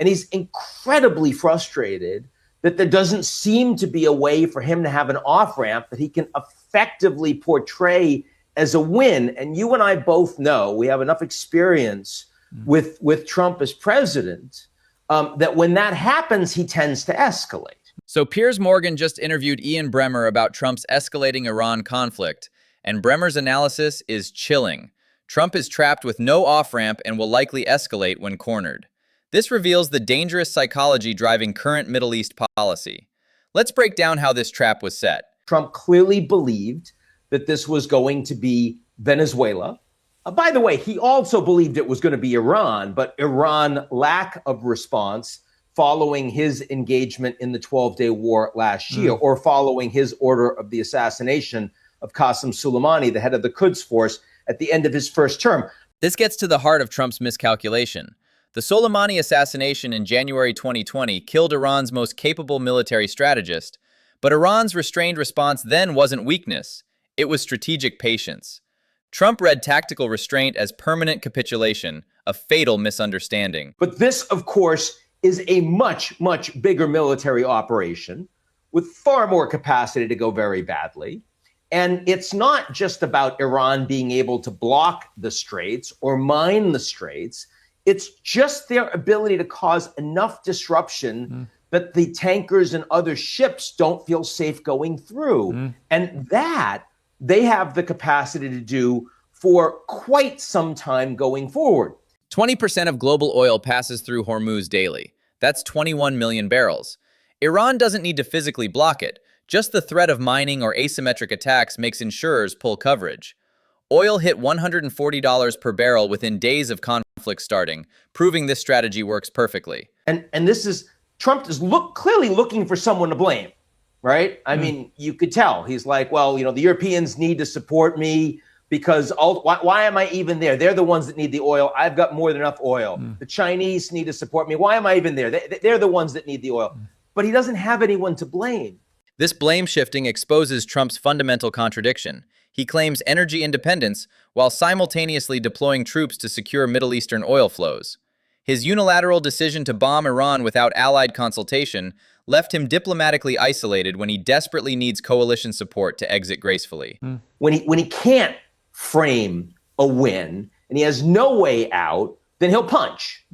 And he's incredibly frustrated that there doesn't seem to be a way for him to have an off-ramp that he can effectively portray as a win. And you and I both know, we have enough experience with Trump as president, that when that happens, he tends to escalate. So Piers Morgan just interviewed Ian Bremmer about Trump's escalating Iran conflict, and Bremmer's analysis is chilling. Trump is trapped with no off-ramp and will likely escalate when cornered. This reveals the dangerous psychology driving current Middle East policy. Let's break down how this trap was set. Trump clearly believed that this was going to be Venezuela. By the way, he also believed it was going to be Iran, but Iran lack of response following his engagement in the 12-day war last year, or following his order of the assassination of Qasem Soleimani, the head of the Quds Force, at the end of his first term. This gets to the heart of Trump's miscalculation. The Soleimani assassination in January 2020 killed Iran's most capable military strategist, but Iran's restrained response then wasn't weakness, it was strategic patience. Trump read tactical restraint as permanent capitulation, a fatal misunderstanding. But this, of course, is a much, much bigger military operation with far more capacity to go very badly. And it's not just about Iran being able to block the straits or mine the straits. It's just their ability to cause enough disruption that the tankers and other ships don't feel safe going through. And that they have the capacity to do for quite some time going forward. 20% of global oil passes through Hormuz daily. That's 21 million barrels. Iran doesn't need to physically block it. Just the threat of mining or asymmetric attacks makes insurers pull coverage. Oil hit $140 per barrel within days of conflict starting, proving this strategy works perfectly. And this is, Trump is clearly looking for someone to blame, right? I mean, you could tell. He's like, well, the Europeans need to support me because why am I even there? They're the ones that need the oil. I've got more than enough oil. The Chinese need to support me. Why am I even there? They're the ones that need the oil. But he doesn't have anyone to blame. This blame shifting exposes Trump's fundamental contradiction. He claims energy independence while simultaneously deploying troops to secure Middle Eastern oil flows. His unilateral decision to bomb Iran without allied consultation left him diplomatically isolated when he desperately needs coalition support to exit gracefully. When he can't frame a win and he has no way out, then he'll punch.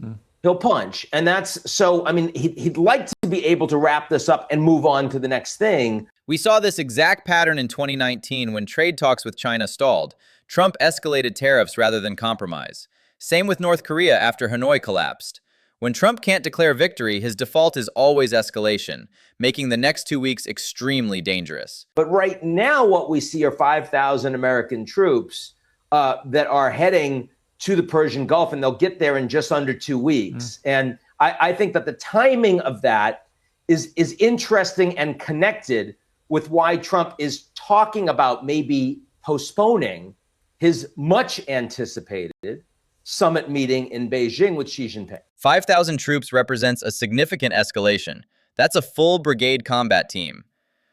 He'll punch. And that's so, I mean, he'd like to be able to wrap this up and move on to the next thing. We saw this exact pattern in 2019 when trade talks with China stalled. Trump escalated tariffs rather than compromise. Same with North Korea after Hanoi collapsed. When Trump can't declare victory, his default is always escalation, making the next 2 weeks extremely dangerous. But right now, what we see are 5,000 American troops that are heading to the Persian Gulf, and they'll get there in just under 2 weeks. And I think that the timing of that is interesting and connected with why Trump is talking about maybe postponing his much anticipated summit meeting in Beijing with Xi Jinping. 5,000 troops represents a significant escalation. That's a full brigade combat team.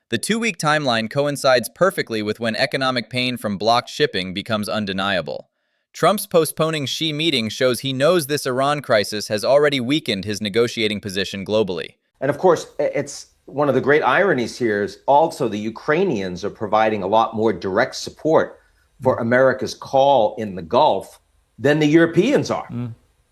The 2-week timeline coincides perfectly with when economic pain from blocked shipping becomes undeniable. Trump's postponing Xi meeting shows he knows this Iran crisis has already weakened his negotiating position globally. And of course, it's one of the great ironies here is also the Ukrainians are providing a lot more direct support for America's call in the Gulf than the Europeans are.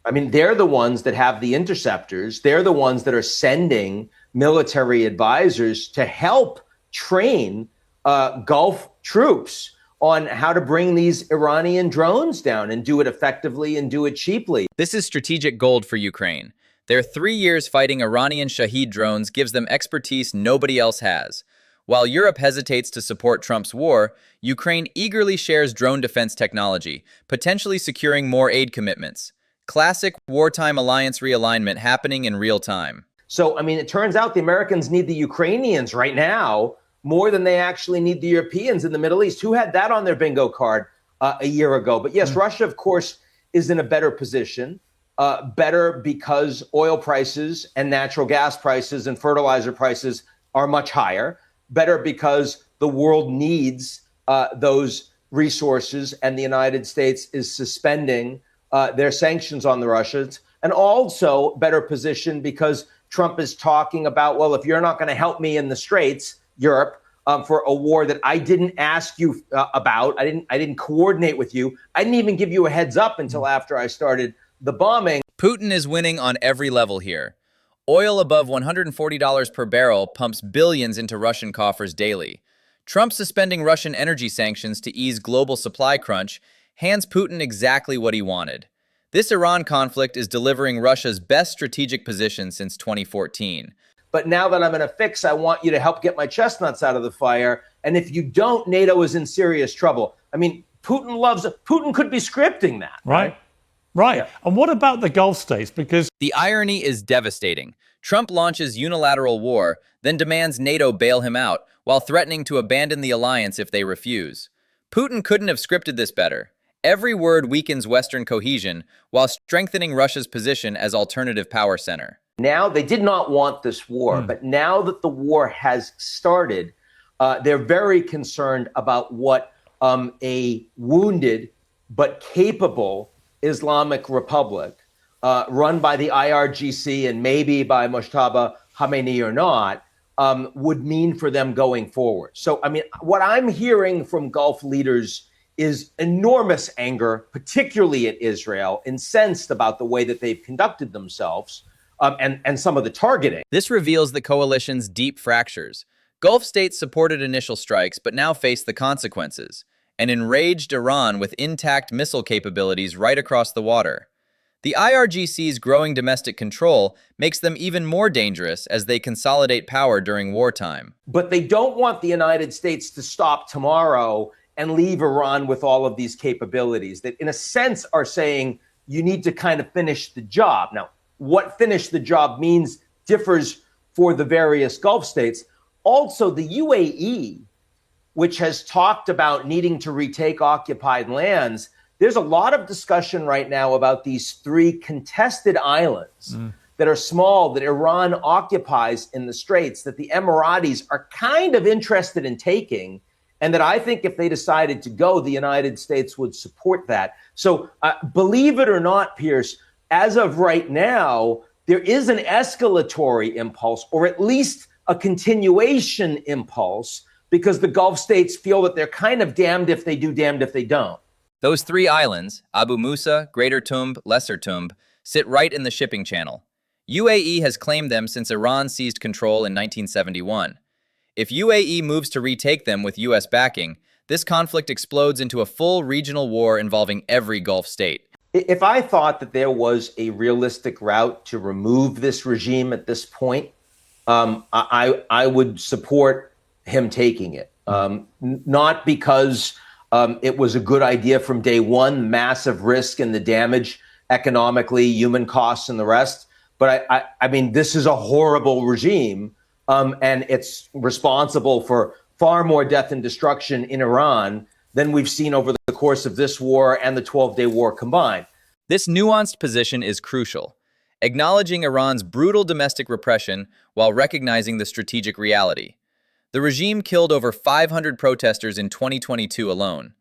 I mean, they're the ones that have the interceptors. They're the ones that are sending military advisors to help train Gulf troops on how to bring these Iranian drones down and do it effectively and do it cheaply. This is strategic gold for Ukraine. Their 3 years fighting Iranian Shahed drones gives them expertise nobody else has. While Europe hesitates to support Trump's war, Ukraine eagerly shares drone defense technology, potentially securing more aid commitments. Classic wartime alliance realignment happening in real time. So, I mean, it turns out the Americans need the Ukrainians right now more than they actually need the Europeans in the Middle East. Who had that on their bingo card a year ago? But yes, Russia, of course, is in a better position. Better because oil prices and natural gas prices and fertilizer prices are much higher. Better because the world needs those resources and the United States is suspending their sanctions on the Russians. and also better positioned because Trump is talking about, well, if you're not going to help me in the Straits, Europe, for a war that I didn't ask you about, I didn't coordinate with you. I didn't even give you a heads up until after I started the bombing. Putin is winning on every level here. Oil above $140 per barrel pumps billions into Russian coffers daily. Trump suspending Russian energy sanctions to ease global supply crunch hands Putin exactly what he wanted. This Iran conflict is delivering Russia's best strategic position since 2014. But now that I'm in a fix, I want you to help get my chestnuts out of the fire. And if you don't, NATO is in serious trouble. I mean, Putin could be scripting that. Right. Yeah. And what about the Gulf states? Because the irony is devastating. Trump launches unilateral war, then demands NATO bail him out, while threatening to abandon the alliance if they refuse. Putin couldn't have scripted this better. Every word weakens Western cohesion, while strengthening Russia's position as alternative power center. Now, they did not want this war, but now that the war has started, they're very concerned about what a wounded but capable Islamic Republic run by the IRGC and maybe by Mojtaba Khamenei or not would mean for them going forward. So, I mean, what I'm hearing from Gulf leaders is enormous anger, particularly at Israel, incensed about the way that they've conducted themselves and some of the targeting. This reveals the coalition's deep fractures. Gulf states supported initial strikes but now face the consequences. An enraged Iran with intact missile capabilities right across the water. The IRGC's growing domestic control makes them even more dangerous as they consolidate power during wartime. But they don't want the United States to stop tomorrow and leave Iran with all of these capabilities that, in a sense, are saying you need to kind of finish the job. Now, what finish the job means differs for the various Gulf states. Also, the UAE, which has talked about needing to retake occupied lands, there's a lot of discussion right now about these 3 contested islands that are small, that Iran occupies in the Straits, that the Emiratis are kind of interested in taking, and that I think if they decided to go, the United States would support that. So believe it or not, Piers, as of right now, there is an escalatory impulse, or at least a continuation impulse, because the Gulf states feel that they're kind of damned if they do, damned if they don't. Those 3 islands, Abu Musa, Greater Tumb, Lesser Tumb, sit right in the shipping channel. UAE has claimed them since Iran seized control in 1971. If UAE moves to retake them with U.S. backing, this conflict explodes into a full regional war involving every Gulf state. If I thought that there was a realistic route to remove this regime at this point, I would support him taking it. Not because it was a good idea from day one, massive risk and the damage economically, human costs and the rest. But I mean, this is a horrible regime, and it's responsible for far more death and destruction in Iran than we've seen over the course of this war and the 12-day war combined. This nuanced position is crucial, acknowledging Iran's brutal domestic repression while recognizing the strategic reality. The regime killed over 500 protesters in 2022 alone.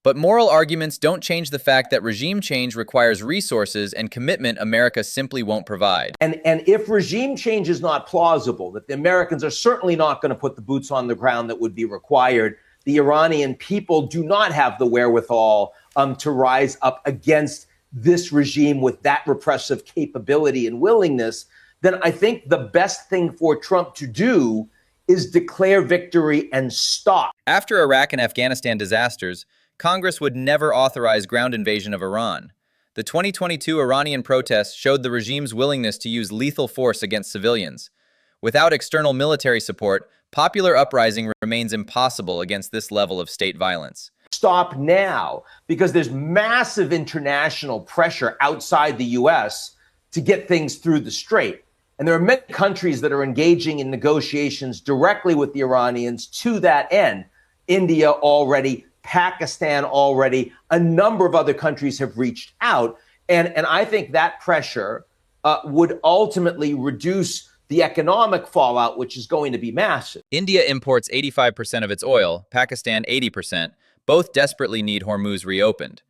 But moral arguments don't change the fact that regime change requires resources and commitment America simply won't provide. And if regime change is not plausible, that the Americans are certainly not going to put the boots on the ground that would be required, the Iranian people do not have the wherewithal to rise up against this regime with that repressive capability and willingness, then I think the best thing for Trump to do is declare victory and stop. After Iraq and Afghanistan disasters, Congress would never authorize ground invasion of Iran. The 2022 Iranian protests showed the regime's willingness to use lethal force against civilians. Without external military support, popular uprising remains impossible against this level of state violence. Stop now, because there's massive international pressure outside the U.S. to get things through the Strait. And there are many countries that are engaging in negotiations directly with the Iranians to that end. India already, Pakistan already, a number of other countries have reached out. And I think that pressure would ultimately reduce the economic fallout, which is going to be massive. India imports 85% of its oil, Pakistan 80%. Both desperately need Hormuz reopened.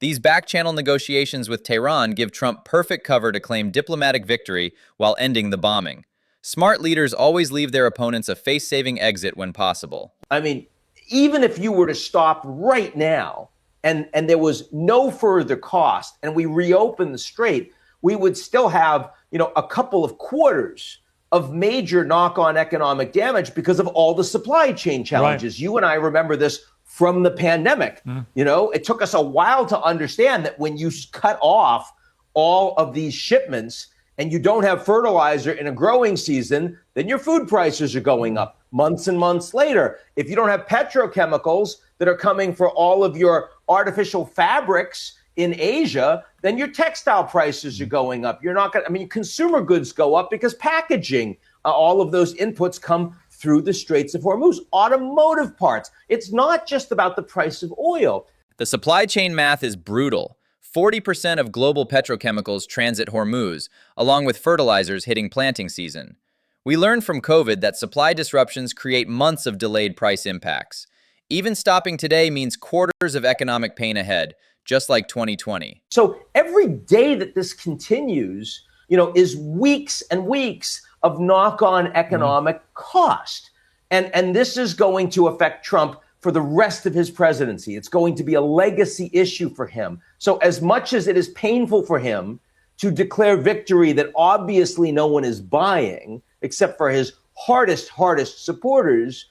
These back-channel negotiations with Tehran give Trump perfect cover to claim diplomatic victory while ending the bombing. Smart leaders always leave their opponents a face-saving exit when possible. I mean, even if you were to stop right now and there was no further cost and we reopen the strait, we would still have, a couple of quarters of major knock-on economic damage because of all the supply chain challenges. Right. You and I remember this from the pandemic. It took us a while to understand that when you cut off all of these shipments and you don't have fertilizer in a growing season, then your food prices are going up months and months later. If you don't have petrochemicals that are coming for all of your artificial fabrics in Asia, then your textile prices are going up. You're not going to, consumer goods go up because packaging, all of those inputs come through the Straits of Hormuz. Automotive parts. It's not just about the price of oil. The supply chain math is brutal. 40% of global petrochemicals transit Hormuz, along with fertilizers hitting planting season. We learned from COVID that supply disruptions create months of delayed price impacts. Even stopping today means quarters of economic pain ahead, just like 2020. So every day that this continues, is weeks and weeks of knock-on economic cost. And this is going to affect Trump for the rest of his presidency. It's going to be a legacy issue for him. So as much as it is painful for him to victory that obviously no one is buying, except for his hardest supporters,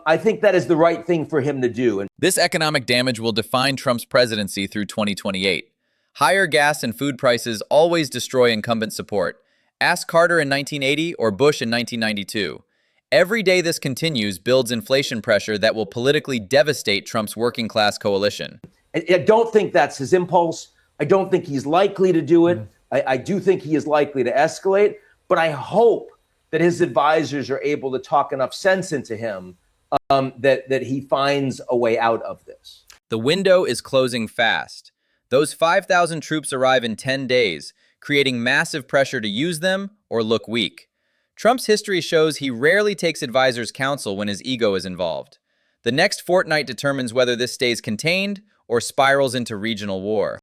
I think that is the right thing for him to do. And this economic damage will define Trump's presidency through 2028. Higher gas and food prices always destroy incumbent support. Ask Carter in 1980 or Bush in 1992. Every day this continues builds inflation pressure that will politically devastate Trump's working class coalition. I don't think that's his impulse. I don't think he's likely to do it. I do think he is likely to escalate, but I hope that his advisors are able to talk enough sense into him that he finds a way out of this. The window is closing fast. Those 5,000 troops arrive in 10 days, creating massive pressure to use them or look weak. Trump's history shows he rarely takes advisors' counsel when his ego is involved. The next fortnight determines whether this stays contained or spirals into regional war.